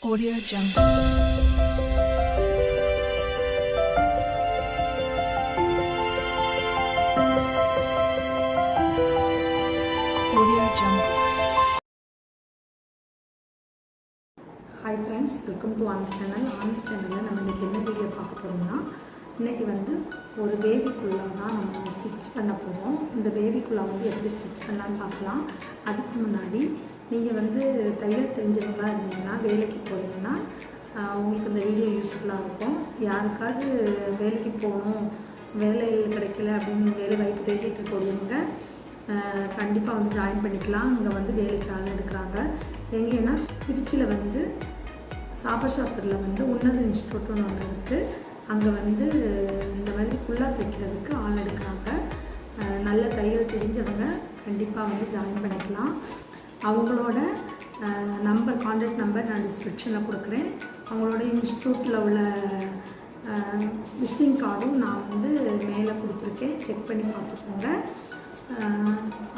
Audio Jungle. Audio Jungle. Hi friends, welcome to Anand channel. Anand channel நம்ம இன்னைக்கு என்ன video பார்க்க போறோம்னா, இன்னைக்கு ஒரு பேபிக்குள்ள தான் நம்ம ஸ்டிட்ச் பண்ண போறோம். இந்த பேபிக்குள்ள எப்படி ஸ்டிட்ச் பண்ணலாம்னு பார்க்கலாம். அதுக்கு முன்னாடி நீங்க தையல் தெரிஞ்சவங்களா இருந்தீங்கன்னா, வேலைக்கு போறீங்கன்னா உங்களுக்கு இந்த வீடியோ யூஸ்ஃபுல்லா இருக்கும். யாருக்காவது வேலைக்கு போகணும், வேலை கிடைக்கல அப்படின்னு வேலை வாய்ப்பு தேடிட்டு இருக்கவங்க கண்டிப்பாக ஜாயின் பண்ணிக்கலாம். அங்கே வேலைக்கு ஆள் எடுக்கிறாங்க. எங்கேன்னா திருச்சியில் சாபசாஸ்திரில் உன்னத இன்ஸ்டியூட்னு ஒன்று இருக்குது. அங்கே இந்த மாதிரி ஃபுல்லாக தைக்கிறதுக்கு ஆள் எடுக்கிறாங்க. நல்ல தையல் தெரிஞ்சவங்க கண்டிப்பாக ஜாயின் பண்ணிக்கலாம். அவங்களோட கான்டாக்ட் நம்பர் நான் டிஸ்கிரிப்ஷனில் கொடுக்குறேன். அவங்களோட இன்ஸ்டியூட்டில் உள்ள விசிட்டிங் கார்டும் நான் மேலே கொடுத்துருக்கேன். செக் பண்ணி பார்த்துக்கோங்க.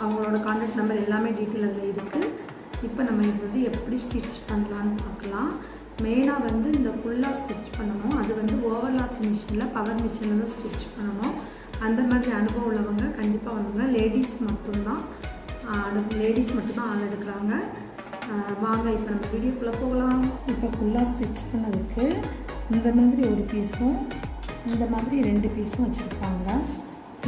அவங்களோட கான்டாக்ட் நம்பர் எல்லாமே டீட்டெயில் அதில் இருக்குது. இப்போ நம்ம இது எப்படி ஸ்டிச் பண்ணலான்னு பார்க்கலாம். மெயினாக இந்த ஃபுல்லாக ஸ்டிச் பண்ணணும். அது ஓவர்லாக் மிஷினில், பவர் மிஷினில் தான் ஸ்டிச் பண்ணணும். அந்த மாதிரி அனுபவம் உள்ளவங்க கண்டிப்பாக லேடிஸ் மட்டும்தான் ஆள் எடுக்கிறாங்க. வாங்க இப்போ நம்ம வீடியோக்குள்ளே போகலாம். இப்போ ஃபுல்லாக ஸ்டிச் பண்ணதுக்கு இந்த மாதிரி ஒரு பீஸும் இந்த மாதிரி 2 பீஸும் வச்சுருப்பாங்க.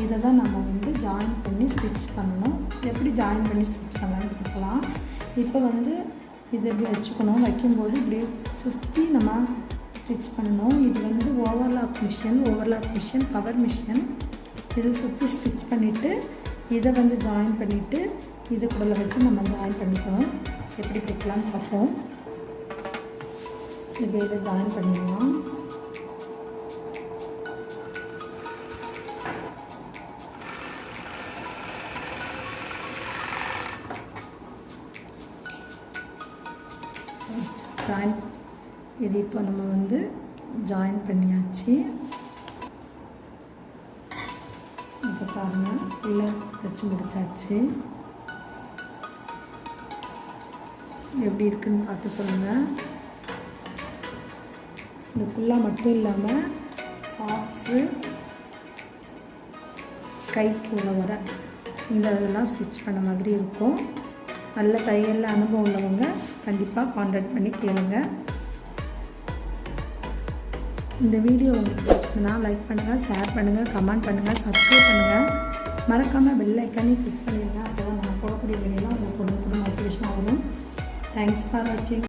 இதை தான் நம்ம ஜாயின் பண்ணி ஸ்டிச் பண்ணணும். எப்படி ஜாயின் பண்ணி ஸ்டிச் பண்ணலான்னு பார்க்கலாம். இப்போ இது எப்படி வச்சுக்கணும், வைக்கும்போது இப்படி சுற்றி நம்ம ஸ்டிச் பண்ணணும். இது ஓவர்லாக் மிஷின், பவர் மிஷின். இதை சுற்றி ஸ்டிச் பண்ணிவிட்டு இதை ஜாயின் பண்ணிவிட்டு இது கூட வச்சு நம்ம ஜாயின் பண்ணிக்கணும். எப்படி தைக்கலான்னு பார்ப்போம். இப்போ இதை ஜாயின் பண்ணிடலாம். இது இப்போ நம்ம ஜாயின் பண்ணியாச்சு. இப்போ பாருங்கள், உள்ளே தைச்சி முடிச்சாச்சு. எப்படி இருக்குன்னு பார்த்து சொல்லுங்கள். இந்த ஃபுல்லாக மட்டும் இல்லாமல் சாக்ஸு, கைக்கு உள்ள இதெல்லாம் ஸ்டிச் பண்ண மாதிரி இருக்கும். நல்ல தையலில் அனுபவம் உள்ளவங்க கண்டிப்பாக கான்டாக்ட் பண்ணி கேளுங்க. இந்த வீடியோ உங்களுக்கு பிடிச்சதுன்னா லைக் பண்ணுங்கள், ஷேர் பண்ணுங்கள், கமெண்ட் பண்ணுங்கள், சப்ஸ்கிரைப் பண்ணுங்கள். மறக்காமல் பெல் ஐக்கானே கிளிக் பண்ணிடுங்க. அப்போ தான் நான் போடக்கூடிய வீடியோலாம் உங்களுக்கு கூட நோட்டிஃபிகேஷன் வரும். தேங்க்ஸ் ஃபார் வாட்சிங்.